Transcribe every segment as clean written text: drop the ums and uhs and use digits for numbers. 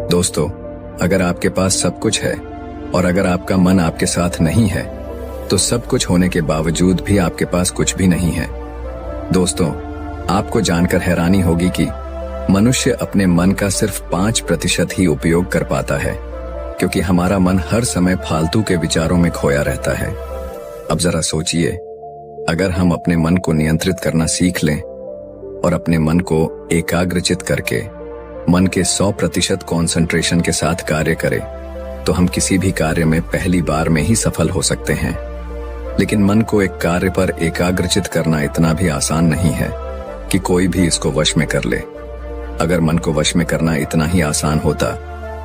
दोस्तों, अगर आपके पास सब कुछ है और अगर आपका मन आपके साथ नहीं है तो सब कुछ होने के बावजूद भी आपके पास कुछ भी नहीं है। दोस्तों, आपको जानकर हैरानी होगी कि मनुष्य अपने मन का सिर्फ 5% ही उपयोग कर पाता है, क्योंकि हमारा मन हर समय फालतू के विचारों में खोया रहता है। अब जरा सोचिए, अगर हम अपने मन को नियंत्रित करना सीख लें और अपने मन को एकाग्रचित करके मन के 100% कंसंट्रेशन के साथ कार्य करें, तो हम किसी भी कार्य में पहली बार में ही सफल हो सकते हैं। लेकिन मन को एक कार्य पर एकाग्रचित करना इतना भी आसान नहीं है कि कोई भी इसको वश में कर ले। अगर मन को वश में करना इतना ही आसान होता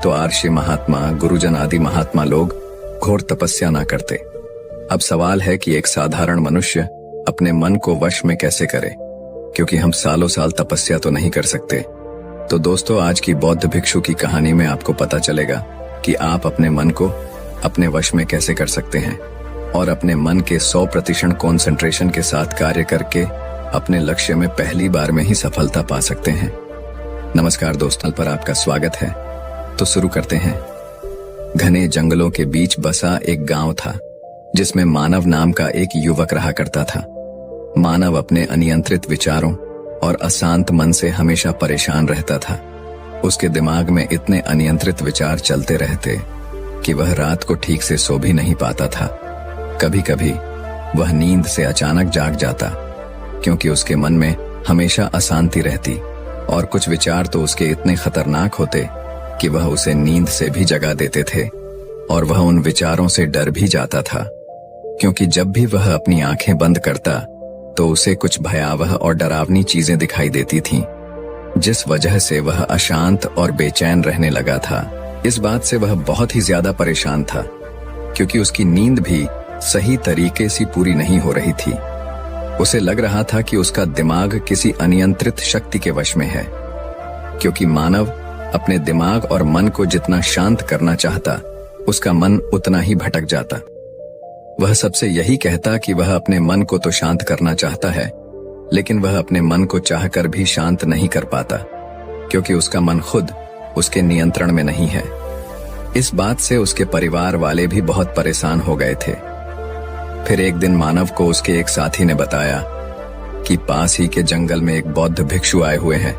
तो आर्षि महात्मा, गुरुजन आदि महात्मा लोग घोर तपस्या ना करते। अब सवाल है कि एक साधारण मनुष्य अपने मन को वश में कैसे करे, क्योंकि हम सालों साल तपस्या तो नहीं कर सकते। तो दोस्तों, आज की बौद्ध भिक्षु की कहानी में आपको पता चलेगा कि आप अपने मन को अपने वश में कैसे कर सकते हैं और अपने मन के 100% कंसंट्रेशन के साथ कार्य करके अपने लक्ष्य में पहली बार में ही सफलता पा सकते हैं। नमस्कार दोस्तों, पर आपका स्वागत है। तो शुरू करते हैं। घने जंगलों के बीच बसा एक गांव था जिसमें मानव नाम का एक युवक रहा करता था। मानव अपने अनियंत्रित विचारों और अशांत मन से हमेशा परेशान रहता था। उसके दिमाग में इतने अनियंत्रित विचार चलते रहते कि वह रात को ठीक से सो भी नहीं पाता था। कभी कभी वह नींद से अचानक जाग जाता, क्योंकि उसके मन में हमेशा अशांति रहती और कुछ विचार तो उसके इतने खतरनाक होते कि वह उसे नींद से भी जगा देते थे। और वह उन विचारों से डर भी जाता था, क्योंकि जब भी वह अपनी आंखें बंद करता तो उसे कुछ भयावह और डरावनी चीजें दिखाई देती थीं, जिस वजह से वह अशांत और बेचैन रहने लगा था। इस बात से वह बहुत ही ज्यादा परेशान था, क्योंकि उसकी नींद भी सही तरीके से पूरी नहीं हो रही थी। उसे लग रहा था कि उसका दिमाग किसी अनियंत्रित शक्ति के वश में है, क्योंकि मानव अपने दिमाग और मन को जितना शांत करना चाहता, उसका मन उतना ही भटक जाता। वह सबसे यही कहता कि वह अपने मन को तो शांत करना चाहता है, लेकिन वह अपने मन को चाहकर भी शांत नहीं कर पाता, क्योंकि उसका मन खुद उसके नियंत्रण में नहीं है। इस बात से उसके परिवार वाले भी बहुत परेशान हो गए थे। फिर एक दिन मानव को उसके एक साथी ने बताया कि पास ही के जंगल में एक बौद्ध भिक्षु आए हुए हैं,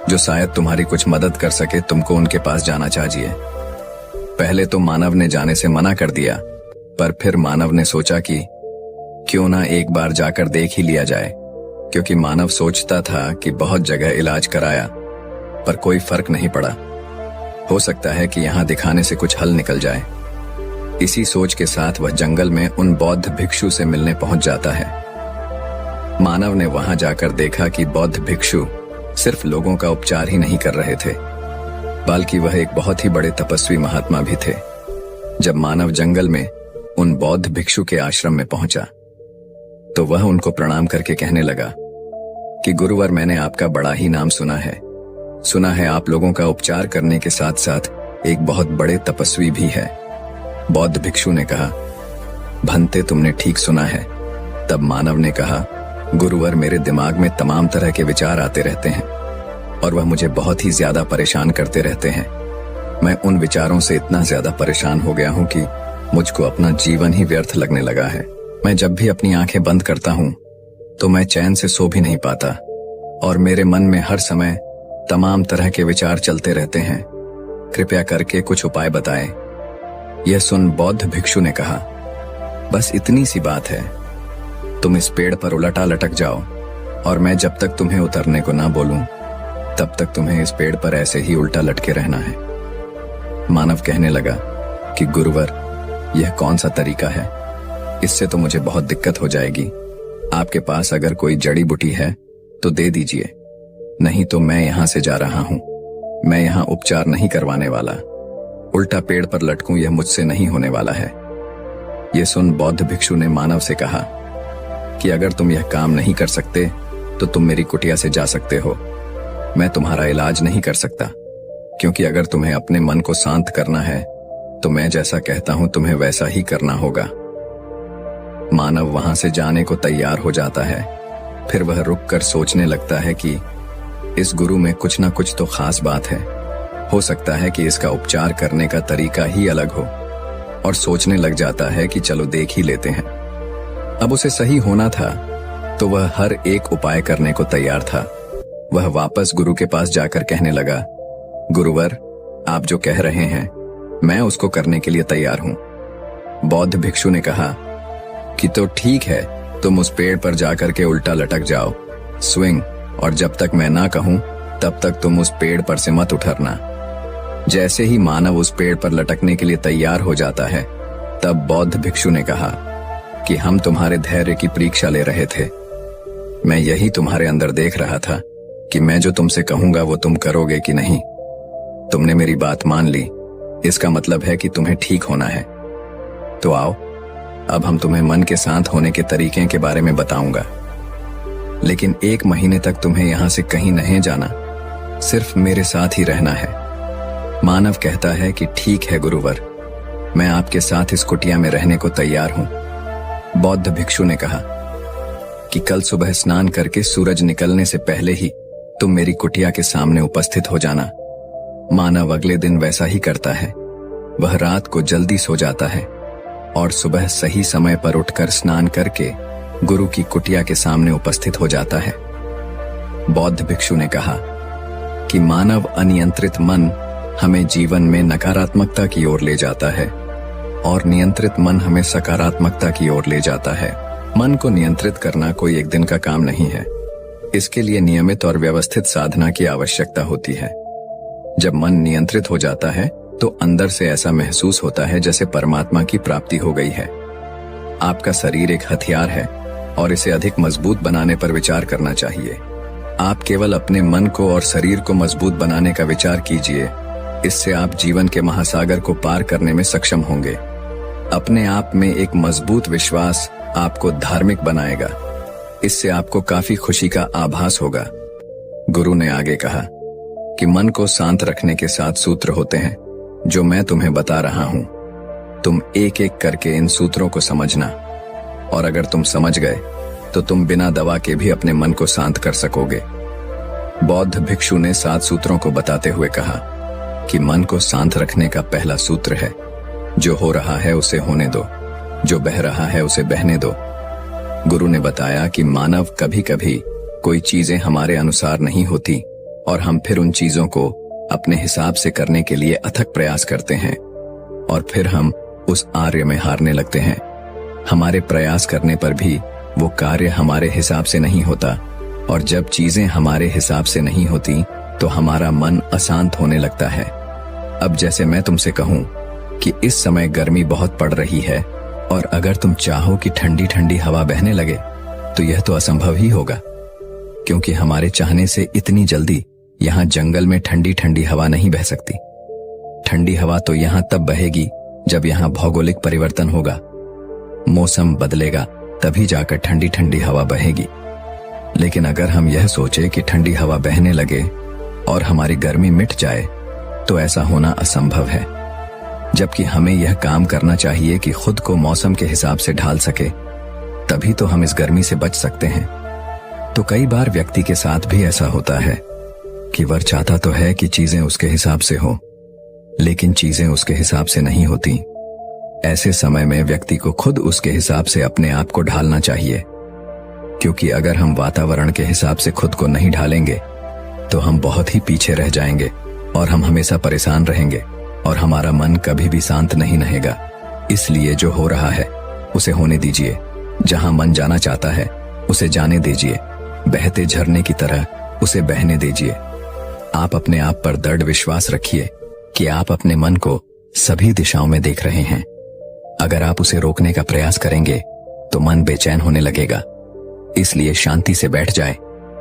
जो शायद तुम्हारी कुछ मदद कर सके। तुमको उनके पास जाना चाहिए। पहले तो मानव ने जाने से मना कर दिया, पर फिर मानव ने सोचा कि क्यों ना एक बार जाकर देख ही लिया जाए, क्योंकि मानव सोचता था कि बहुत जगह इलाज कराया पर कोई फर्क नहीं पड़ा। हो सकता है कि यहाँ दिखाने से कुछ हल निकल जाए। इसी सोच के साथ वह जंगल में उन बौद्ध भिक्षु से मिलने पहुंच जाता है। मानव ने वहां जाकर देखा कि बौद्ध भिक्षु सिर्फ लोगों का उपचार ही नहीं कर रहे थे, बल्कि वह एक बहुत ही बड़े तपस्वी महात्मा भी थे। जब मानव जंगल में उन बौद्ध भिक्षु के आश्रम में पहुंचा तो वह उनको प्रणाम करके कहने लगा कि गुरुवर, मैंने आपका बड़ा ही नाम सुना है आप लोगों का उपचार करने के साथ साथ एक बहुत बड़े तपस्वी भी है। बौद्ध भिक्षु ने कहा, भंते, तुमने ठीक सुना है। तब मानव ने कहा, गुरुवर, मेरे दिमाग में तमाम तरह के विचार आते रहते हैं और वह मुझे बहुत ही ज्यादा परेशान करते रहते हैं। मैं उन विचारों से इतना ज्यादा परेशान हो गया हूं कि मुझको अपना जीवन ही व्यर्थ लगने लगा है। मैं जब भी अपनी आंखें बंद करता हूं तो मैं चैन से सो भी नहीं पाता और मेरे मन में हर समय तमाम तरह के विचार चलते रहते हैं। कृपया करके कुछ उपाय बताएं। यह सुन बौद्ध भिक्षु ने कहा, बस इतनी सी बात है, तुम इस पेड़ पर उलटा लटक जाओ और मैं जब तक तुम्हें उतरने को ना बोलूं तब तक तुम्हें इस पेड़ पर ऐसे ही उल्टा लटके रहना है। मानव कहने लगा कि गुरुवर, यह कौन सा तरीका है? इससे तो मुझे बहुत दिक्कत हो जाएगी। आपके पास अगर कोई जड़ी बूटी है तो दे दीजिए, नहीं तो मैं यहां से जा रहा हूं। मैं यहां उपचार नहीं करवाने वाला। उल्टा पेड़ पर लटकूं यह मुझसे नहीं होने वाला है। यह सुन बौद्ध भिक्षु ने मानव से कहा कि अगर तुम यह काम नहीं कर सकते तो तुम मेरी कुटिया से जा सकते हो। मैं तुम्हारा इलाज नहीं कर सकता, क्योंकि अगर तुम्हें अपने मन को शांत करना है तो मैं जैसा कहता हूं तुम्हें वैसा ही करना होगा। मानव वहां से जाने को तैयार हो जाता है। फिर वह रुककर सोचने लगता है कि इस गुरु में कुछ ना कुछ तो खास बात है। हो सकता है कि इसका उपचार करने का तरीका ही अलग हो, और सोचने लग जाता है कि चलो देख ही लेते हैं। अब उसे सही होना था तो वह हर एक उपाय करने को तैयार था। वह वापस गुरु के पास जाकर कहने लगा, गुरुवर, आप जो कह रहे हैं मैं उसको करने के लिए तैयार हूं। बौद्ध भिक्षु ने कहा कि तो ठीक है, तुम उस पेड़ पर जाकर के उल्टा लटक जाओ, स्विंग, और जब तक मैं ना कहूं तब तक तुम उस पेड़ पर से मत उतरना। जैसे ही मानव उस पेड़ पर लटकने के लिए तैयार हो जाता है, तब बौद्ध भिक्षु ने कहा कि हम तुम्हारे धैर्य की परीक्षा ले रहे थे। मैं यही तुम्हारे अंदर देख रहा था कि मैं जो तुमसे कहूंगा वो तुम करोगे कि नहीं। तुमने मेरी बात मान ली, इसका मतलब है कि तुम्हें ठीक होना है। तो आओ, अब हम तुम्हें मन के शांत होने के तरीके के बारे में बताऊंगा। लेकिन 1 महीने तक तुम्हें यहां से कहीं नहीं जाना, सिर्फ मेरे साथ ही रहना है। मानव कहता है कि ठीक है गुरुवर, मैं आपके साथ इस कुटिया में रहने को तैयार हूं। बौद्ध भिक्षु ने कहा कि कल सुबह स्नान करके सूरज निकलने से पहले ही तुम मेरी कुटिया के सामने उपस्थित हो जाना। मानव अगले दिन वैसा ही करता है। वह रात को जल्दी सो जाता है और सुबह सही समय पर उठकर स्नान करके गुरु की कुटिया के सामने उपस्थित हो जाता है। बौद्ध भिक्षु ने कहा कि मानव अनियंत्रित मन हमें जीवन में नकारात्मकता की ओर ले जाता है और नियंत्रित मन हमें सकारात्मकता की ओर ले जाता है। मन को नियंत्रित करना कोई एक दिन का काम नहीं है। इसके लिए नियमित और व्यवस्थित साधना की आवश्यकता होती है। जब मन नियंत्रित हो जाता है तो अंदर से ऐसा महसूस होता है जैसे परमात्मा की प्राप्ति हो गई है। आपका शरीर एक हथियार है और इसे अधिक मजबूत बनाने पर विचार करना चाहिए। आप केवल अपने मन को और शरीर को मजबूत बनाने का विचार कीजिए। इससे आप जीवन के महासागर को पार करने में सक्षम होंगे। अपने आप में एक मजबूत विश्वास आपको धार्मिक बनाएगा। इससे आपको काफी खुशी का आभास होगा। गुरु ने आगे कहा कि मन को शांत रखने के 7 सूत्र होते हैं जो मैं तुम्हें बता रहा हूं। तुम एक एक करके इन सूत्रों को समझना, और अगर तुम समझ गए तो तुम बिना दवा के भी अपने मन को शांत कर सकोगे। बौद्ध भिक्षु ने 7 सूत्रों को बताते हुए कहा कि मन को शांत रखने का पहला सूत्र है, जो हो रहा है उसे होने दो, जो बह रहा है उसे बहने दो। गुरु ने बताया कि मानव कभी कभी कोई चीजें हमारे अनुसार नहीं होती और हम फिर उन चीजों को अपने हिसाब से करने के लिए अथक प्रयास करते हैं और फिर हम उस आर्य में हारने लगते हैं। हमारे प्रयास करने पर भी वो कार्य हमारे हिसाब से नहीं होता, और जब चीजें हमारे हिसाब से नहीं होती तो हमारा मन अशांत होने लगता है। अब जैसे मैं तुमसे कहूं कि इस समय गर्मी बहुत पड़ रही है और अगर तुम चाहो कि ठंडी ठंडी हवा बहने लगे तो यह तो असंभव ही होगा, क्योंकि हमारे चाहने से इतनी जल्दी यहाँ जंगल में ठंडी ठंडी हवा नहीं बह सकती। ठंडी हवा तो यहाँ तब बहेगी जब यहाँ भौगोलिक परिवर्तन होगा, मौसम बदलेगा, तभी जाकर ठंडी ठंडी हवा बहेगी। लेकिन अगर हम यह सोचे कि ठंडी हवा बहने लगे और हमारी गर्मी मिट जाए तो ऐसा होना असंभव है। जबकि हमें यह काम करना चाहिए कि खुद को मौसम के हिसाब से ढाल सके, तभी तो हम इस गर्मी से बच सकते हैं। तो कई बार व्यक्ति के साथ भी ऐसा होता है कि वह चाहता तो है कि चीजें उसके हिसाब से हो, लेकिन चीजें उसके हिसाब से नहीं होती। ऐसे समय में व्यक्ति को खुद उसके हिसाब से अपने आप को ढालना चाहिए, क्योंकि अगर हम वातावरण के हिसाब से खुद को नहीं ढालेंगे तो हम बहुत ही पीछे रह जाएंगे और हम हमेशा परेशान रहेंगे और हमारा मन कभी भी शांत नहीं रहेगा। इसलिए जो हो रहा है उसे होने दीजिए, जहां मन जाना चाहता है उसे जाने दीजिए, बहते झरने की तरह उसे बहने दीजिए। आप अपने आप पर दृढ़ विश्वास रखिए कि आप अपने मन को सभी दिशाओं में देख रहे हैं। अगर आप उसे रोकने का प्रयास करेंगे तो मन बेचैन होने लगेगा। इसलिए शांति से बैठ जाए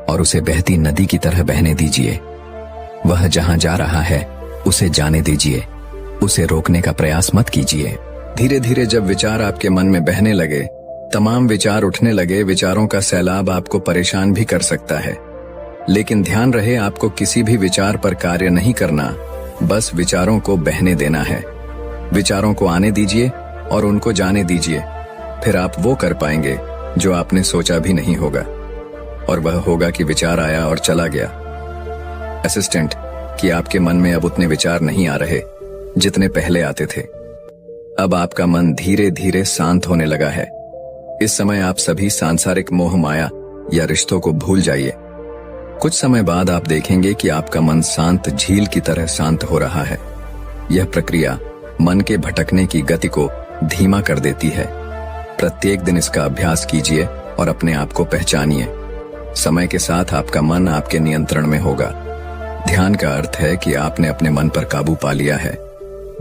और उसे बहती नदी की तरह बहने दीजिए। वह जहां जा रहा है उसे जाने दीजिए, उसे रोकने का प्रयास मत कीजिए। धीरे धीरे जब विचार आपके मन में बहने लगे, तमाम विचार उठने लगे, विचारों का सैलाब आपको परेशान भी कर सकता है। लेकिन ध्यान रहे, आपको किसी भी विचार पर कार्य नहीं करना, बस विचारों को बहने देना है। विचारों को आने दीजिए और उनको जाने दीजिए। फिर आप वो कर पाएंगे जो आपने सोचा भी नहीं होगा, और वह होगा कि विचार आया और चला गया। असिस्टेंट, कि आपके मन में अब उतने विचार नहीं आ रहे जितने पहले आते थे। अब आपका मन धीरे धीरे शांत होने लगा है। इस समय आप सभी सांसारिक मोह माया या रिश्तों को भूल जाइए। कुछ समय बाद आप देखेंगे कि आपका मन शांत झील की तरह शांत हो रहा है। यह प्रक्रिया मन के भटकने की गति को धीमा कर देती है। प्रत्येक दिन इसका अभ्यास कीजिए और अपने आप को पहचानिए। समय के साथ आपका मन आपके नियंत्रण में होगा। ध्यान का अर्थ है कि आपने अपने मन पर काबू पा लिया है।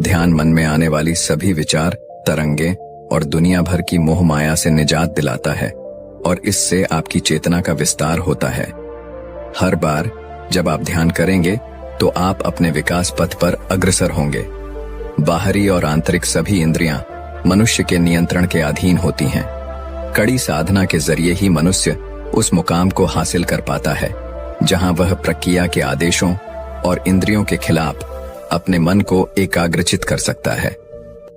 ध्यान मन में आने वाली सभी विचार, तरंगे और दुनिया भर की मोह माया से निजात दिलाता है और इससे आपकी चेतना का विस्तार होता है। हर बार जब आप ध्यान करेंगे तो आप अपने विकास पथ पर अग्रसर होंगे। बाहरी और आंतरिक सभी इंद्रियां मनुष्य के नियंत्रण के अधीन होती हैं। कड़ी साधना के जरिए ही मनुष्य उस मुकाम को हासिल कर पाता है जहां वह प्रक्रिया के आदेशों और इंद्रियों के खिलाफ अपने मन को एकाग्रचित कर सकता है।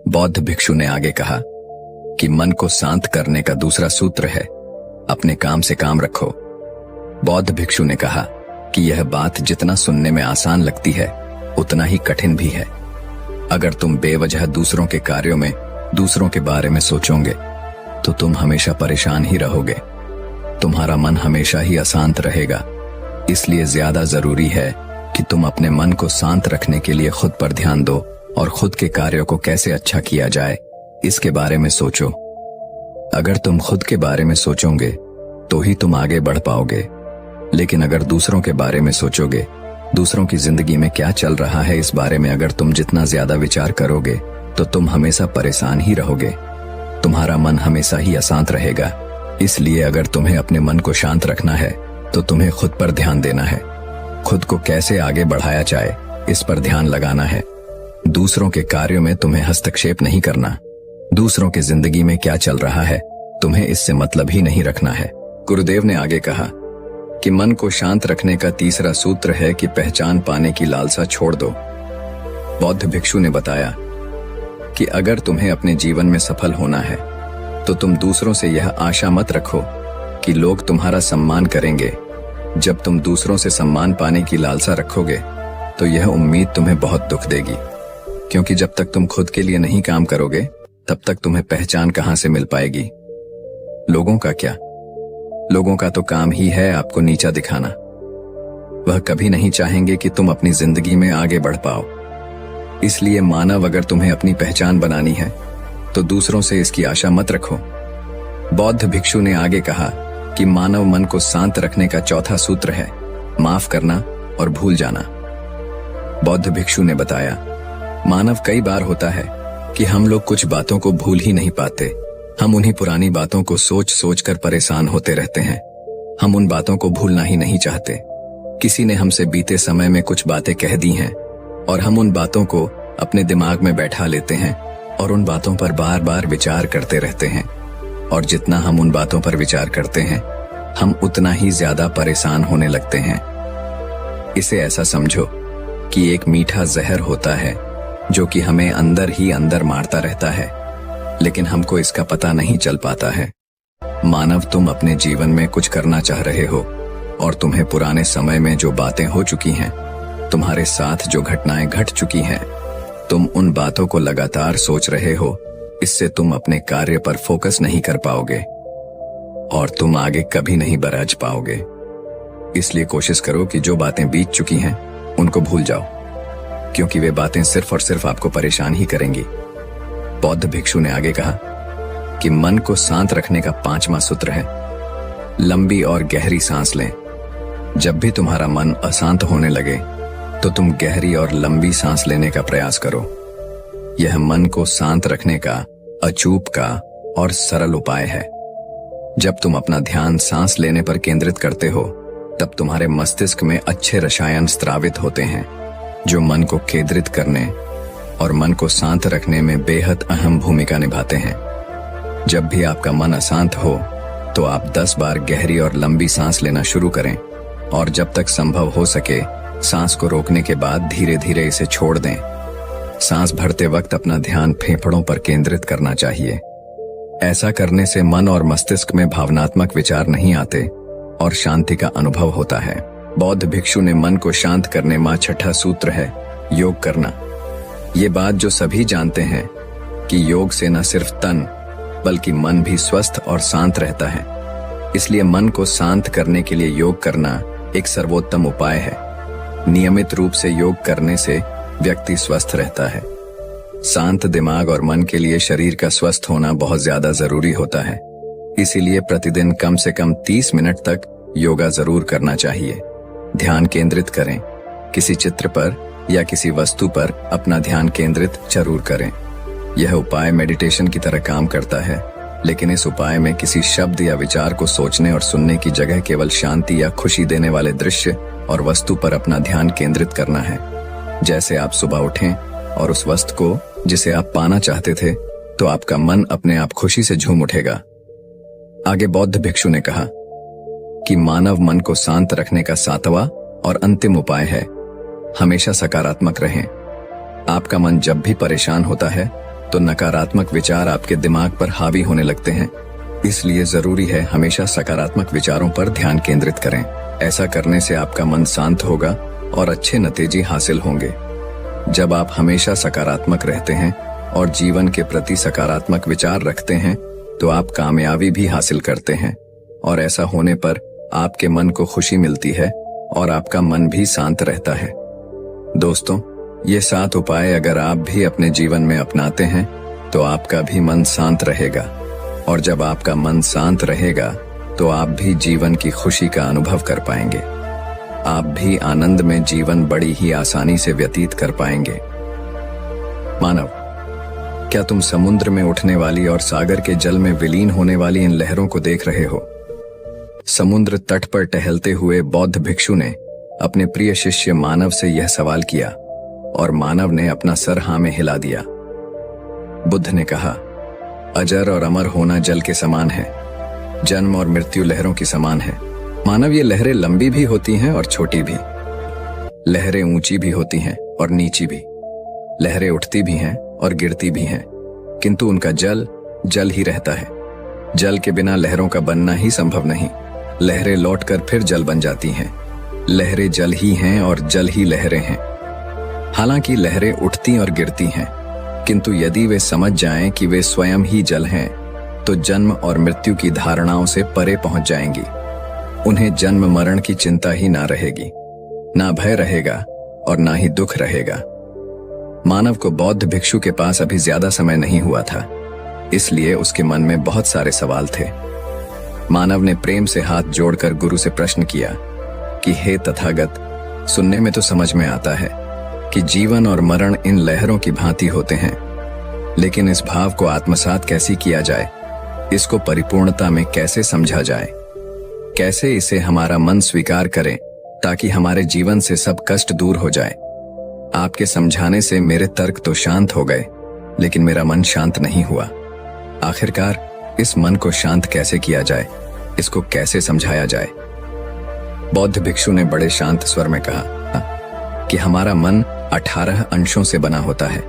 बौद्ध भिक्षु ने आगे कहा कि मन को शांत करने का दूसरा सूत्र है अपने काम से काम रखो। बौद्ध भिक्षु ने कहा कि यह बात जितना सुनने में आसान लगती है उतना ही कठिन भी है। अगर तुम बेवजह दूसरों के कार्यों में दूसरों के बारे में सोचोगे तो तुम हमेशा परेशान ही रहोगे। तुम्हारा मन हमेशा ही अशांत रहेगा। इसलिए ज्यादा जरूरी है कि तुम अपने मन को शांत रखने के लिए खुद पर ध्यान दो और खुद के कार्यों को कैसे अच्छा किया जाए इसके बारे में सोचो। अगर तुम खुद के बारे में सोचोगे तो ही तुम आगे बढ़ पाओगे। लेकिन अगर दूसरों के बारे में सोचोगे, दूसरों की जिंदगी में क्या चल रहा है इस बारे में अगर तुम जितना ज्यादा विचार करोगे तो तुम हमेशा परेशान ही रहोगे। तुम्हारा मन हमेशा ही अशांत रहेगा। इसलिए अगर तुम्हें अपने मन को शांत रखना है तो तुम्हें खुद पर ध्यान देना है। खुद को कैसे आगे बढ़ाया जाए इस पर ध्यान लगाना है। दूसरों के कार्यों में तुम्हें हस्तक्षेप नहीं करना। दूसरों की जिंदगी में क्या चल रहा है तुम्हें इससे मतलब ही नहीं रखना है। गुरुदेव ने आगे कहा कि मन को शांत रखने का तीसरा सूत्र है कि पहचान पाने की लालसा छोड़ दो। बौद्ध भिक्षु ने बताया कि अगर तुम्हें अपने जीवन में सफल होना है तो तुम दूसरों से यह आशा मत रखो कि लोग तुम्हारा सम्मान करेंगे। जब तुम दूसरों से सम्मान पाने की लालसा रखोगे तो यह उम्मीद तुम्हें बहुत दुख देगी, क्योंकि जब तक तुम खुद के लिए नहीं काम करोगे तब तक तुम्हें पहचान कहां से मिल पाएगी। लोगों का क्या? लोगों का तो काम ही है आपको नीचा दिखाना। वह कभी नहीं चाहेंगे कि तुम अपनी जिंदगी में आगे बढ़ पाओ। इसलिए मानव, अगर तुम्हें अपनी पहचान बनानी है तो दूसरों से इसकी आशा मत रखो। बौद्ध भिक्षु ने आगे कहा कि मानव मन को शांत रखने का चौथा सूत्र है माफ करना और भूल जाना। बौद्ध भिक्षु ने बताया, मानव कई बार होता है कि हम लोग कुछ बातों को भूल ही नहीं पाते। हम उन्हीं पुरानी बातों को सोच सोच कर परेशान होते रहते हैं। हम उन बातों को भूलना ही नहीं चाहते। किसी ने हमसे बीते समय में कुछ बातें कह दी हैं और हम उन बातों को अपने दिमाग में बैठा लेते हैं और उन बातों पर बार बार विचार करते रहते हैं। और जितना हम उन बातों पर विचार करते हैं हम उतना ही ज्यादा परेशान होने लगते हैं। इसे ऐसा समझो कि एक मीठा जहर होता है जो कि हमें अंदर ही अंदर मारता रहता है, लेकिन हमको इसका पता नहीं चल पाता है। मानव, तुम अपने जीवन में कुछ करना चाह रहे हो और तुम्हें पुराने समय में जो बातें हो चुकी हैं, तुम्हारे साथ जो घटनाएं घट चुकी हैं, तुम उन बातों को लगातार सोच रहे हो। इससे तुम अपने कार्य पर फोकस नहीं कर पाओगे और तुम आगे कभी नहीं बढ़ पाओगे। इसलिए कोशिश करो कि जो बातें बीत चुकी हैं उनको भूल जाओ, क्योंकि वे बातें सिर्फ और सिर्फ आपको परेशान ही करेंगी। बौद्ध भिक्षु ने आगे कहा कि मन को शांत रखने का पांचवा सूत्र है लंबी और गहरी सांस लें। जब भी तुम्हारा मन अशांत होने लगे तो तुम गहरी और लंबी सांस लेने का प्रयास करो। यह मन को शांत रखने का अचूक का और सरल उपाय है। जब तुम अपना ध्यान सांस लेने पर केंद्रित करते हो तब तुम्हारे मस्तिष्क में अच्छे रसायन स्रावित होते हैं जो मन को केंद्रित करने और मन को शांत रखने में बेहद अहम भूमिका निभाते हैं। जब भी आपका मन अशांत हो तो आप 10 बार गहरी और लंबी सांस लेना शुरू करें और जब तक संभव हो सके सांस को रोकने के बाद धीरे धीरे इसे छोड़ दें। सांस भरते वक्त अपना ध्यान फेफड़ों पर केंद्रित करना चाहिए। ऐसा करने से मन और मस्तिष्क में भावनात्मक विचार नहीं आते और शांति का अनुभव होता है। बौद्ध भिक्षु ने मन को शांत करने मां छठा सूत्र है योग करना। ये बात जो सभी जानते हैं कि योग से न सिर्फ तन बल्कि मन भी स्वस्थ और शांत रहता है। इसलिए मन को शांत करने के लिए योग करना एक सर्वोत्तम उपाय है। नियमित रूप से योग करने से व्यक्ति स्वस्थ रहता है। शांत दिमाग और मन के लिए शरीर का स्वस्थ होना बहुत ज्यादा जरूरी होता है। इसीलिए प्रतिदिन कम से कम 30 मिनट तक योगा जरूर करना चाहिए। ध्यान केंद्रित करें, किसी चित्र पर या किसी वस्तु पर अपना ध्यान केंद्रित जरूर करें। यह उपाय मेडिटेशन की तरह काम करता है, लेकिन इस उपाय में किसी शब्द या विचार को सोचने और सुनने की जगह केवल शांति या खुशी देने वाले दृश्य और वस्तु पर अपना ध्यान केंद्रित करना है। जैसे आप सुबह उठें और उस वस्तु को जिसे आप पाना चाहते थे, तो आपका मन अपने आप खुशी से झूम उठेगा। आगे बौद्ध भिक्षु ने कहा कि मानव मन को शांत रखने का 7वां और अंतिम उपाय है हमेशा सकारात्मक रहें। आपका मन जब भी परेशान होता है तो नकारात्मक विचार आपके दिमाग पर हावी होने लगते हैं। इसलिए जरूरी है हमेशा सकारात्मक विचारों पर ध्यान केंद्रित करें। ऐसा करने से आपका मन शांत होगा और अच्छे नतीजे हासिल होंगे। जब आप हमेशा सकारात्मक रहते हैं और जीवन के प्रति सकारात्मक विचार रखते हैं तो आप कामयाबी भी हासिल करते हैं, और ऐसा होने पर आपके मन को खुशी मिलती है और आपका मन भी शांत रहता है। दोस्तों, ये 7 उपाय अगर आप भी अपने जीवन में अपनाते हैं तो आपका भी मन शांत रहेगा, और जब आपका मन शांत रहेगा तो आप भी जीवन की खुशी का अनुभव कर पाएंगे। आप भी आनंद में जीवन बड़ी ही आसानी से व्यतीत कर पाएंगे। मानव, क्या तुम समुद्र में उठने वाली और सागर के जल में विलीन होने वाली इन लहरों को देख रहे हो? समुद्र तट पर टहलते हुए बौद्ध भिक्षु ने अपने प्रिय शिष्य मानव से यह सवाल किया, और मानव ने अपना सर हाँ में हिला दिया। बुद्ध ने कहा, अजर और अमर होना जल के समान है, जन्म और मृत्यु लहरों की समान है। मानव, ये लहरें लंबी भी होती हैं और छोटी भी। लहरें ऊंची भी होती हैं और नीची भी। लहरें उठती भी हैं और गिरती भी हैं, किंतु उनका जल जल ही रहता है। जल के बिना लहरों का बनना ही संभव नहीं। लहरें लौटकर फिर जल बन जाती हैं। लहरें जल ही हैं और जल ही लहरें हैं। हालांकि लहरें उठती और गिरती हैं, किंतु यदि वे समझ जाएं कि वे स्वयं ही जल हैं, तो जन्म और मृत्यु की धारणाओं से परे पहुंच जाएंगी। उन्हें जन्म मरण की चिंता ही ना रहेगी, ना भय रहेगा और ना ही दुख रहेगा। मानव को बौद्ध भिक्षु के पास अभी ज्यादा समय नहीं हुआ था, इसलिए उसके मन में बहुत सारे सवाल थे। मानव ने प्रेम से हाथ जोड़कर गुरु से प्रश्न किया कि हे तथागत, सुनने में तो समझ में आता है कि जीवन और मरण इन लहरों की भांति होते हैं, लेकिन इस भाव को आत्मसात कैसे किया जाए, इसको परिपूर्णता में कैसे समझा जाए, कैसे इसे हमारा मन स्वीकार करे ताकि हमारे जीवन से सब कष्ट दूर हो जाए। आपके समझाने से मेरे तर्क तो शांत हो गए, लेकिन मेरा मन शांत नहीं हुआ। आखिरकार इस मन को शांत कैसे किया जाए, इसको कैसे समझाया जाए? बौद्ध भिक्षु ने बड़े शांत स्वर में कहा कि हमारा मन 18 अंशों से बना होता है।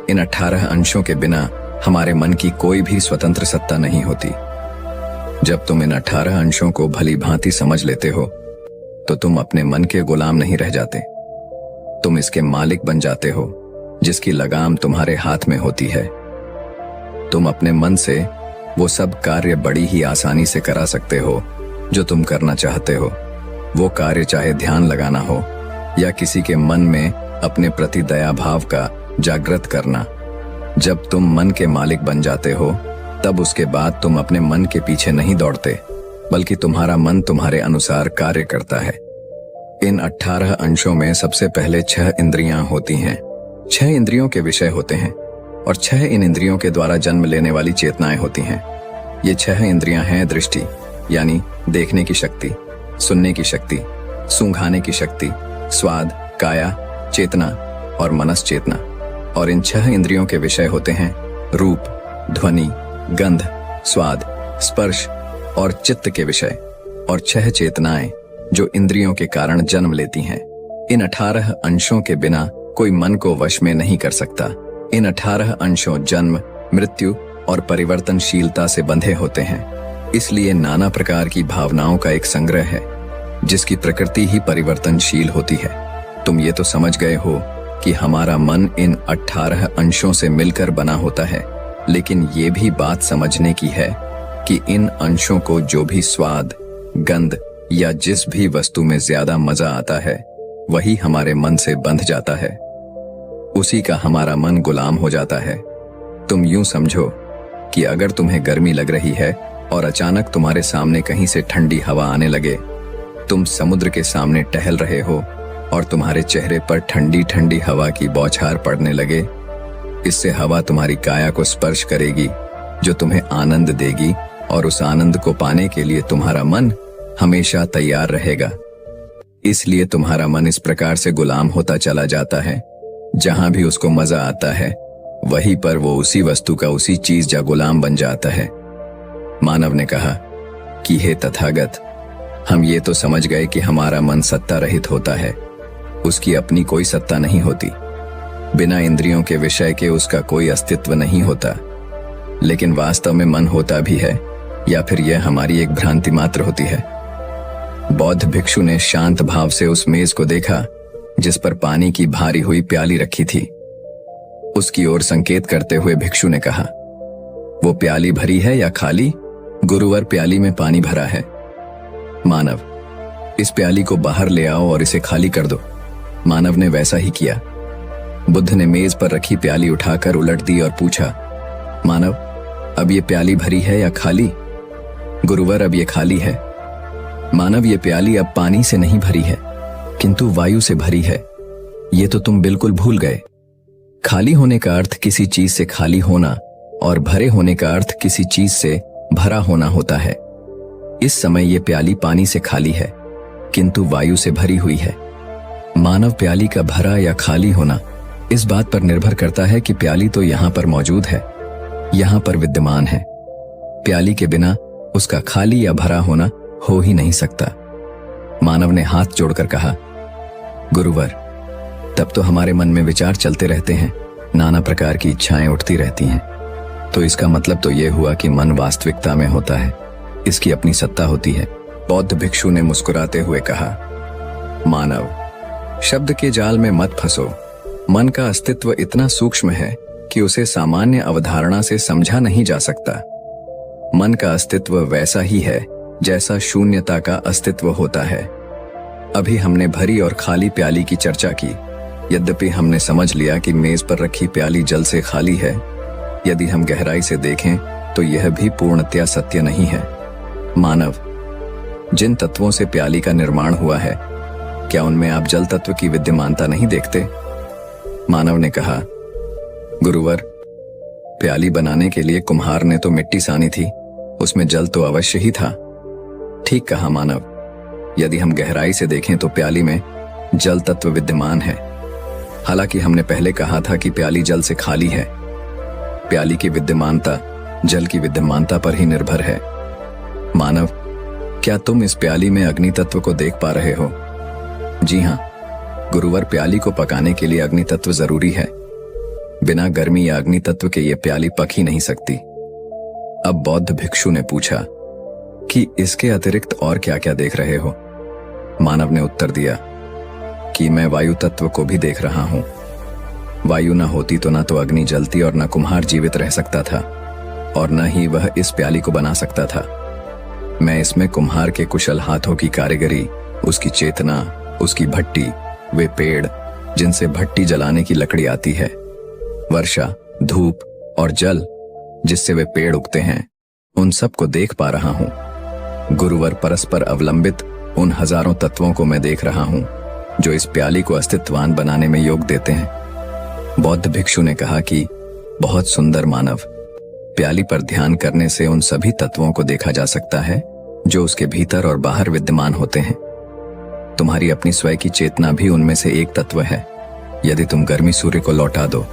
इन 18 अंशों के बिना हमारे मन की कोई भी स्वतंत्र सत्ता नहीं होती। जब तुम इन 18 अंशों को भली भांति समझ लेते हो तो तुम अपने मन के गुलाम नहीं रह जाते। तुम इसके मालिक बन जाते हो, जिसकी लगाम तुम्हारे हाथ में होती है। तुम अपने मन से वो सब कार्य बड़ी ही आसानी से करा सकते हो जो तुम करना चाहते हो। वो कार्य चाहे ध्यान लगाना हो या किसी के मन में अपने प्रति दया भाव का जागृत करना। जब तुम मन के मालिक बन जाते हो, तब उसके बाद तुम अपने मन के पीछे नहीं दौड़ते, बल्कि तुम्हारा मन तुम्हारे अनुसार कार्य करता है। इन 18 अंशों में सबसे पहले 6 इंद्रियां होती हैं। 6 इंद्रियों के विषय होते हैं और 6 इन इंद्रियों के द्वारा जन्म लेने वाली चेतनाएं होती हैं। ये 6 इंद्रियां हैं दृष्टि यानी देखने की शक्ति, सुनने की शक्ति, सूंघाने की शक्ति, स्वाद, काया, चेतना और मनस चेतना। और इन 6 इंद्रियों के विषय होते हैं रूप, ध्वनि, गंध, स्वाद, स्पर्श और चित्त के विषय, और 6 चेतनाएं जो इंद्रियों के कारण जन्म लेती हैं। इन 18 अंशों के बिना कोई मन को वश में नहीं कर सकता। इन 18 अंशों जन्म, मृत्यु और परिवर्तनशीलता से बंधे होते हैं। इसलिए नाना प्रकार की भावनाओं का एक संग्रह है जिसकी प्रकृति ही परिवर्तनशील होती है। तुम ये तो समझ गए हो कि हमारा मन इन 18 अंशों से मिलकर बना होता है, लेकिन ये भी बात समझने की है कि इन अंशों को जो भी स्वाद, गंध या जिस भी वस्तु में ज्यादा मजा आता है वही हमारे मन से बंध जाता है, उसी का हमारा मन गुलाम हो जाता है। तुम यूं समझो कि अगर तुम्हें गर्मी लग रही है और अचानक तुम्हारे सामने कहीं से ठंडी हवा आने लगे, तुम समुद्र के सामने टहल रहे हो और तुम्हारे चेहरे पर ठंडी ठंडी हवा की बौछार पड़ने लगे, इससे हवा तुम्हारी काया को स्पर्श करेगी जो तुम्हें आनंद देगी, और उस आनंद को पाने के लिए तुम्हारा मन हमेशा तैयार रहेगा। इसलिए तुम्हारा मन इस प्रकार से गुलाम होता चला जाता है, जहां भी उसको मजा आता है वहीं पर वो उसी वस्तु का, उसी चीज का गुलाम बन जाता है। मानव ने कहा कि हे तथागत, हम ये तो समझ गए कि हमारा मन सत्ता रहित होता है, उसकी अपनी कोई सत्ता नहीं होती, बिना इंद्रियों के विषय के उसका कोई अस्तित्व नहीं होता। लेकिन वास्तव में मन होता भी है या फिर यह हमारी एक भ्रांति मात्र होती है? बौद्ध भिक्षु ने शांत भाव से उस मेज को देखा जिस पर पानी की भारी हुई प्याली रखी थी। उसकी ओर संकेत करते हुए भिक्षु ने कहा, वो प्याली भरी है या खाली? गुरुवर, प्याली में पानी भरा है। मानव, इस प्याली को बाहर ले आओ और इसे खाली कर दो। मानव ने वैसा ही किया। बुद्ध ने मेज पर रखी प्याली उठाकर उलट दी और पूछा, मानव, अब ये प्याली भरी है या खाली? गुरुवर, अब ये खाली है। मानव, ये प्याली अब पानी से नहीं भरी है किंतु वायु से भरी है। ये तो तुम बिल्कुल भूल गए। खाली होने का अर्थ किसी चीज से खाली होना और भरे होने का अर्थ किसी चीज से भरा होना होता है। इस समय ये प्याली पानी से खाली है किंतु वायु से भरी हुई है। मानव, प्याली का भरा या खाली होना इस बात पर निर्भर करता है कि प्याली तो यहां पर मौजूद है, यहां पर विद्यमान है। प्याली के बिना उसका खाली या भरा होना हो ही नहीं सकता। मानव ने हाथ जोड़कर कहा, गुरुवर, तब तो हमारे मन में विचार चलते रहते हैं, नाना प्रकार की इच्छाएं उठती रहती हैं। तो इसका मतलब तो यह हुआ कि मन वास्तविकता में होता है, इसकी अपनी सत्ता होती है। बौद्ध भिक्षु ने मुस्कुराते हुए कहा, मानव, शब्द के जाल में मत फंसो। मन का अस्तित्व इतना सूक्ष्म है कि उसे सामान्य अवधारणा से समझा नहीं जा सकता। मन का अस्तित्व वैसा ही है जैसा शून्यता का अस्तित्व होता है। अभी हमने भरी और खाली प्याली की चर्चा की। यद्यपि हमने समझ लिया कि मेज पर रखी प्याली जल से खाली है, यदि हम गहराई से देखें तो यह भी पूर्णतया सत्य नहीं है। मानव, जिन तत्वों से प्याली का निर्माण हुआ है, क्या उनमें आप जल तत्व की विद्यमानता नहीं देखते? मानव ने कहा, गुरुवर, प्याली बनाने के लिए कुम्हार ने तो मिट्टी सानी थी, उसमें जल तो अवश्य ही था। ठीक कहा मानव, यदि हम गहराई से देखें तो प्याली में जल तत्व विद्यमान है। हालांकि हमने पहले कहा था कि प्याली जल से खाली है। प्याली की विद्यमानता जल की विद्यमानता पर ही निर्भर है। मानव, क्या तुम इस प्याली में अग्नि तत्व को देख पा रहे हो? जी हाँ गुरुवर, प्याली को पकाने के लिए अग्नि तत्व जरूरी है। बिना गर्मी या अग्नि तत्व के ये प्याली पक ही नहीं सकती। अब बौद्ध भिक्षु ने पूछा कि इसके अतिरिक्त और क्या क्या देख रहे हो? मानव ने उत्तर दिया कि मैं वायु तत्व को भी देख रहा हूं। वायु न होती तो न तो अग्नि जलती और न कुम्हार जीवित रह सकता था और न ही वह इस प्याली को बना सकता था। मैं इसमें कुम्हार के कुशल हाथों की कारीगरी, उसकी चेतना, उसकी भट्टी, वे पेड़ जिनसे भट्टी जलाने की लकड़ी आती है, वर्षा, धूप और जल जिससे वे पेड़ उगते हैं, उन सब को देख पा रहा हूं। गुरुवर, परस्पर अवलंबित उन हजारों तत्वों को मैं देख रहा हूं जो इस प्याली को अस्तित्वान बनाने में योग देते हैं। बौद्ध भिक्षु ने कहा कि बहुत सुंदर मानव, प्याली पर ध्यान करने से उन सभी तत्वों को देखा जा सकता है जो उसके भीतर और बाहर विद्यमान होते हैं। तुम्हारी अपनी स्वयं की चेतना भी उनमें से एक तत्व है। यदि तुम गर्मी सूर्य को लौटा दो,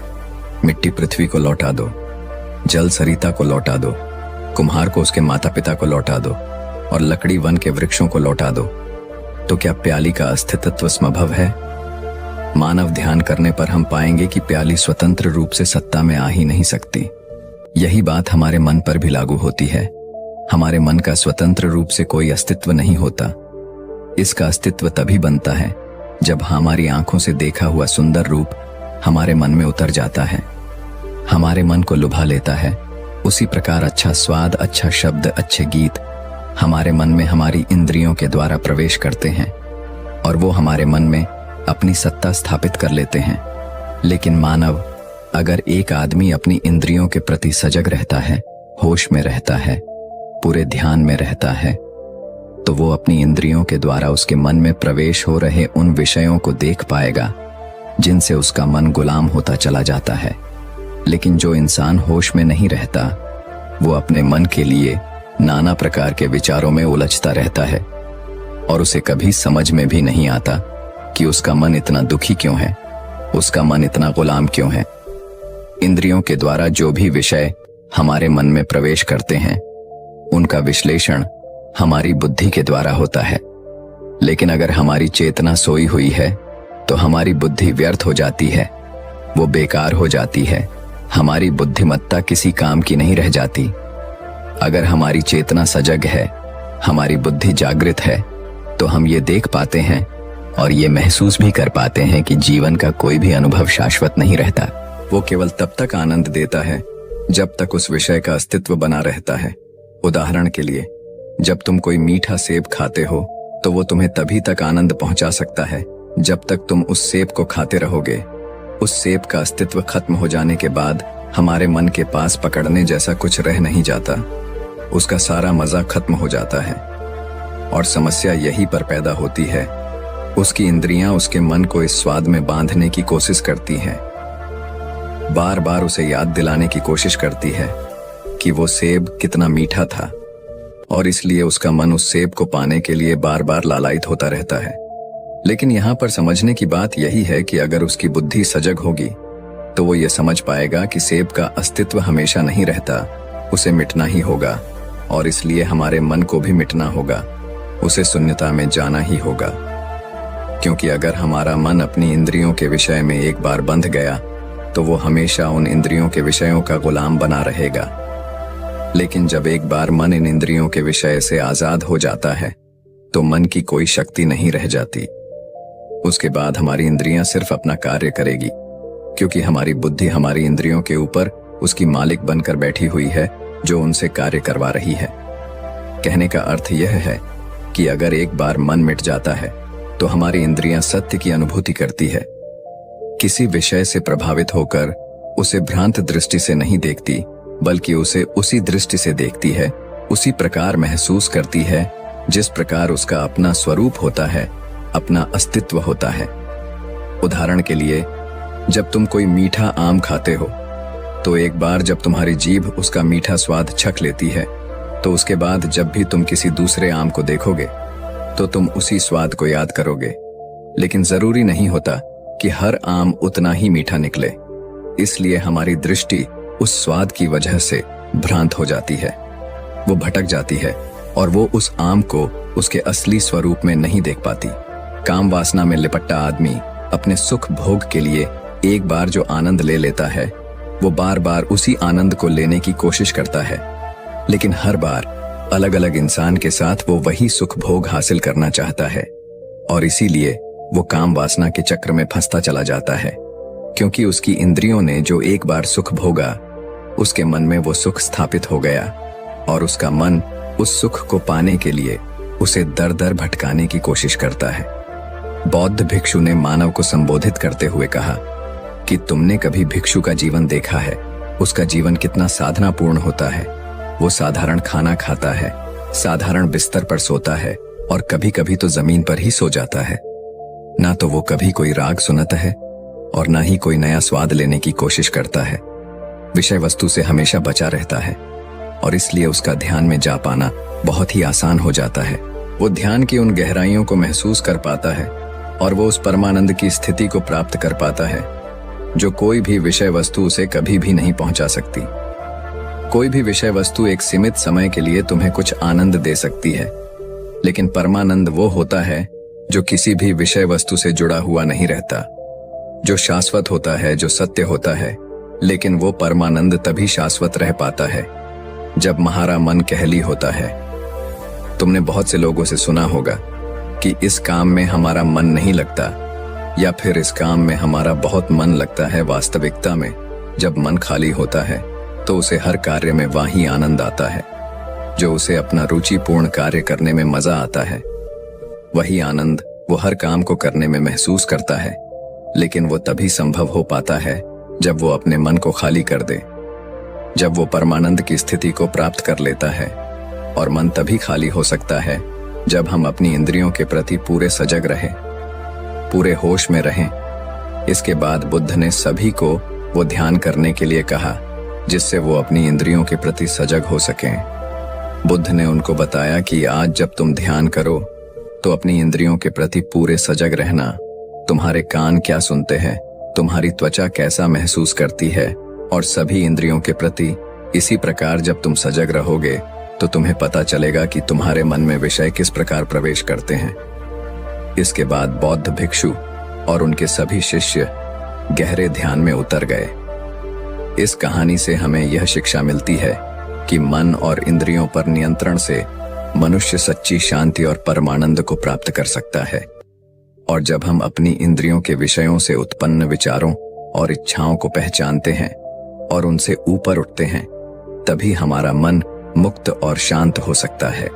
मिट्टी पृथ्वी को लौटा दो, जल सरिता को लौटा दो, कुम्हार को उसके माता पिता को लौटा दो और लकड़ी वन के वृक्षों को लौटा दो, तो क्या प्याली का अस्तित्व संभव है? मानव, ध्यान करने पर हम पाएंगे कि प्याली स्वतंत्र रूप से सत्ता में आ ही नहीं सकती। यही बात हमारे मन पर भी लागू होती है। हमारे मन का स्वतंत्र रूप से कोई अस्तित्व नहीं होता। इसका अस्तित्व तभी बनता है जब हमारी आंखों से देखा हुआ सुंदर रूप हमारे मन में उतर जाता है, हमारे मन को लुभा लेता है। उसी प्रकार अच्छा स्वाद, अच्छा शब्द, अच्छे गीत हमारे मन में हमारी इंद्रियों के द्वारा प्रवेश करते हैं और वो हमारे मन में अपनी सत्ता स्थापित कर लेते हैं। लेकिन मानव, अगर एक आदमी अपनी इंद्रियों के प्रति सजग रहता है, होश में रहता है, पूरे ध्यान में रहता है, तो वो अपनी इंद्रियों के द्वारा उसके मन में प्रवेश हो रहे उन विषयों को देख पाएगा जिनसे उसका मन गुलाम होता चला जाता है। लेकिन जो इंसान होश में नहीं रहता, वो अपने मन के लिए नाना प्रकार के विचारों में उलझता रहता है और उसे कभी समझ में भी नहीं आता कि उसका मन इतना दुखी क्यों है, उसका मन इतना गुलाम क्यों है। इंद्रियों के द्वारा जो भी विषय हमारे मन में प्रवेश करते हैं, उनका विश्लेषण हमारी बुद्धि के द्वारा होता है। लेकिन अगर हमारी चेतना सोई हुई है तो हमारी बुद्धि व्यर्थ हो जाती है, वो बेकार हो जाती है, हमारी बुद्धिमत्ता किसी काम की नहीं रह जाती। अगर हमारी चेतना सजग है, हमारी बुद्धि जागृत है, तो हम ये देख पाते हैं और ये महसूस भी कर पाते हैं कि जीवन का कोई भी अनुभव शाश्वत नहीं रहता। वो केवल तब तक आनंद देता है जब तक उस विषय का अस्तित्व बना रहता है। उदाहरण के लिए, जब तुम कोई मीठा सेब खाते हो तो वो तुम्हें तभी तक आनंद पहुंचा सकता है जब तक तुम उस सेब को खाते रहोगे। उस सेब का अस्तित्व खत्म हो जाने के बाद हमारे मन के पास पकड़ने जैसा कुछ रह नहीं जाता, उसका सारा मजा खत्म हो जाता है। और समस्या यहीं पर पैदा होती है। उसकी इंद्रियां उसके मन को इस स्वाद में बांधने की कोशिश करती हैं, बार बार उसे याद दिलाने की कोशिश करती है कि वो सेब कितना मीठा था, और इसलिए उसका मन उस सेब को पाने के लिए बार बार लालायित होता रहता है। लेकिन यहाँ पर समझने की बात यही है कि अगर उसकी बुद्धि सजग होगी तो वो ये समझ पाएगा कि सेब का अस्तित्व हमेशा नहीं रहता, उसे मिटना ही होगा, और इसलिए हमारे मन को भी मिटना होगा, उसे शून्यता में जाना ही होगा। क्योंकि अगर हमारा मन अपनी इंद्रियों के विषय में एक बार बंध गया तो वो हमेशा उन इंद्रियों के विषयों का गुलाम बना रहेगा। लेकिन जब एक बार मन इन इंद्रियों के विषय से आजाद हो जाता है तो मन की कोई शक्ति नहीं रह जाती। उसके बाद हमारी इंद्रियां सिर्फ अपना कार्य करेगी, क्योंकि हमारी बुद्धि हमारी इंद्रियों के ऊपर उसकी मालिक बनकर बैठी हुई है, जो उनसे कार्य करवा रही है। कहने का अर्थ यह है कि अगर एक बार मन मिट जाता है तो हमारी इंद्रियां सत्य की अनुभूति करती है, किसी विषय से प्रभावित होकर उसे भ्रांत दृष्टि से नहीं देखती, बल्कि उसे उसी दृष्टि से देखती है, उसी प्रकार महसूस करती है जिस प्रकार उसका अपना स्वरूप होता है, अपना अस्तित्व होता है। उदाहरण के लिए, जब तुम कोई मीठा आम खाते हो तो एक बार जब तुम्हारी जीभ उसका मीठा स्वाद चख लेती है तो उसके बाद जब भी तुम किसी दूसरे आम को देखोगे तो तुम उसी स्वाद को याद करोगे। लेकिन जरूरी नहीं होता कि हर आम उतना ही मीठा निकले, इसलिए हमारी दृष्टि उस स्वाद की वजह से भ्रांत हो जाती है, वो भटक जाती है और वो उस आम को उसके असली स्वरूप में नहीं देख पाती। काम वासना में लिपटा आदमी अपने सुख भोग के लिए एक बार जो आनंद ले लेता है, वो बार बार उसी आनंद को लेने की कोशिश करता है, लेकिन हर बार अलग अलग इंसान के साथ वो वही सुख भोग हासिल करना चाहता है, और इसीलिए वो काम वासना के चक्र में फंसता चला जाता है। क्योंकि उसकी इंद्रियों ने जो एक बार सुख भोगा, उसके मन में वो सुख स्थापित हो गया और उसका मन उस सुख को पाने के लिए उसे दर दर भटकाने की कोशिश करता है। बौद्ध भिक्षु ने मानव को संबोधित करते हुए कहा कि तुमने कभी भिक्षु का जीवन देखा है? उसका जीवन कितना साधनापूर्ण होता है। वो साधारण खाना खाता है, साधारण बिस्तर पर सोता है और कभी कभी तो जमीन पर ही सो जाता है। ना तो वो कभी कोई राग सुनता है और ना ही कोई नया स्वाद लेने की कोशिश करता है। विषय वस्तु से हमेशा बचा रहता है और इसलिए उसका ध्यान में जा पाना बहुत ही आसान हो जाता है। वो ध्यान की उन गहराइयों को महसूस कर पाता है और वो उस परमानंद की स्थिति को प्राप्त कर पाता है जो कोई भी विषय वस्तु उसे कभी भी नहीं पहुंचा सकती। कोई भी विषय वस्तु एक सीमित समय के लिए तुम्हें कुछ आनंद दे सकती है, लेकिन परमानंद वो होता है जो किसी भी विषय वस्तु से जुड़ा हुआ नहीं रहता, जो शाश्वत होता है, जो सत्य होता है। लेकिन वो परमानंद तभी शाश्वत रह पाता है जब हमारा मन कहली होता है। तुमने बहुत से लोगों से सुना होगा कि इस काम में हमारा मन नहीं लगता या फिर इस काम में हमारा बहुत मन लगता है। वास्तविकता में जब मन खाली होता है तो उसे हर कार्य में वही आनंद आता है जो उसे अपना रुचिपूर्ण कार्य करने में मजा आता है। वही आनंद वो हर काम को करने में महसूस करता है, लेकिन वो तभी संभव हो पाता है जब वो अपने मन को खाली कर दे, जब वो परमानंद की स्थिति को प्राप्त कर लेता है। और मन तभी खाली हो सकता है जब हम अपनी इंद्रियों के प्रति पूरे सजग रहें, पूरे होश में रहें। इसके बाद बुद्ध ने सभी को वो ध्यान करने के लिए कहा जिससे वो अपनी इंद्रियों के प्रति सजग हो सकें। बुद्ध ने उनको बताया कि आज जब तुम ध्यान करो तो अपनी इंद्रियों के प्रति पूरे सजग रहना। तुम्हारे कान क्या सुनते हैं, तुम्हारी त्वचा कैसा महसूस करती है, और सभी इंद्रियों के प्रति इसी प्रकार जब तुम सजग रहोगे तो तुम्हें पता चलेगा कि तुम्हारे मन में विषय किस प्रकार प्रवेश करते हैं। इसके बाद बौद्ध भिक्षु और उनके सभी शिष्य गहरे ध्यान में उतर गए। इस कहानी से हमें यह शिक्षा मिलती है कि मन और इंद्रियों पर नियंत्रण से मनुष्य सच्ची शांति और परमानंद को प्राप्त कर सकता है। और जब हम अपनी इंद्रियों के विषयों से उत्पन्न विचारों और इच्छाओं को पहचानते हैं और उनसे ऊपर उठते हैं, तभी हमारा मन मुक्त और शांत हो सकता है।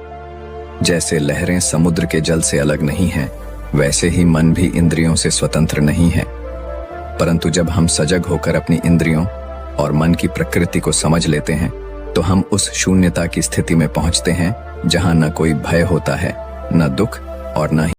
जैसे लहरें समुद्र के जल से अलग नहीं हैं, वैसे ही मन भी इंद्रियों से स्वतंत्र नहीं है। परंतु जब हम सजग होकर अपनी इंद्रियों और मन की प्रकृति को समझ लेते हैं तो हम उस शून्यता की स्थिति में पहुंचते हैं जहां न कोई भय होता है, न दुख और न